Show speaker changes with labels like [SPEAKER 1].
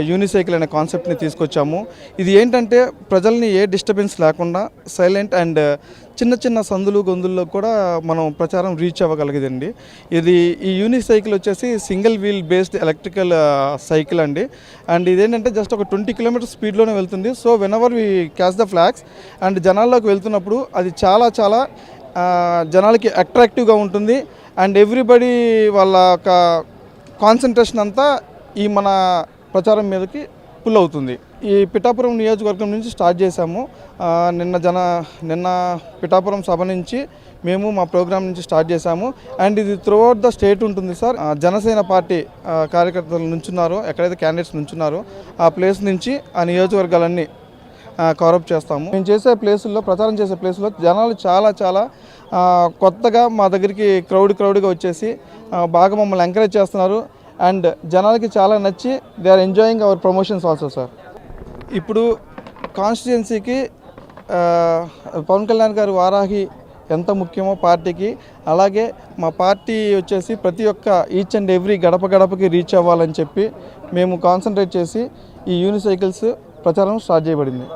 [SPEAKER 1] యూనిసైకిల్ అనే కాన్సెప్ట్ని తీసుకొచ్చాము. ఇది ఏంటంటే ప్రజల్ని ఏ డిస్టర్బెన్స్ లేకుండా సైలెంట్ అండ్ చిన్న చిన్న సందులు గొంతుల్లో కూడా మనం ప్రచారం రీచ్ అవ్వగలిగేదండి. ఈ యూనిసైకిల్ వచ్చేసి single wheel based electrical cycle అండి. అండ్ ఇదేంటంటే జస్ట్ ఒక 20 కిలోమీటర్ స్పీడ్లోనే వెళ్తుంది. So whenever we catch the flags and జనాల్లోకి వెళ్తున్నప్పుడు అది చాలా చాలా జనాలకి అట్రాక్టివ్గా ఉంటుంది. అండ్ ఎవ్రీబడి వాళ్ళ ఒక కాన్సన్ట్రేషన్ అంతా ఈ మన ప్రచారం మీదకి పుల్ అవుతుంది. ఈ పిఠాపురం నియోజకవర్గం నుంచి స్టార్ట్ చేశాము. నిన్న పిఠాపురం సభ నుంచి మేము మా ప్రోగ్రాం నుంచి స్టార్ట్ చేశాము. అండ్ ఇది త్రూఅవుట్ ద స్టేట్ ఉంటుంది సార్. జనసేన పార్టీ కార్యకర్తలు నుంచున్నారో, ఎక్కడైతే క్యాండిడేట్స్ నుంచున్నారో ఆ ప్లేస్ నుంచి ఆ నియోజకవర్గాలన్నీ కవరప్ చేస్తాము. మేము చేసే ప్లేసుల్లో, ప్రచారం చేసే ప్లేసుల్లో జనాలు చాలా చాలా కొత్తగా మా దగ్గరికి క్రౌడ్గా వచ్చేసి బాగా మమ్మల్ని ఎంకరేజ్ చేస్తున్నారు. అండ్ జనాలకి చాలా నచ్చి they are enjoying our promotions also sir. ఇప్పుడు కాన్స్టిట్యుయెన్సీకి పవన్ కళ్యాణ్ గారు వారాహి ఎంత ముఖ్యమో పార్టీకి, అలాగే మా పార్టీ వచ్చేసి ప్రతి ఒక్క ఈచ్ అండ్ ఎవ్రీ గడపకి రీచ్ అవ్వాలని చెప్పి మేము కాన్సన్ట్రేట్ చేసి ఈ యూనిసైకిల్స్ ప్రచారం స్టార్ట్ చేయబడింది.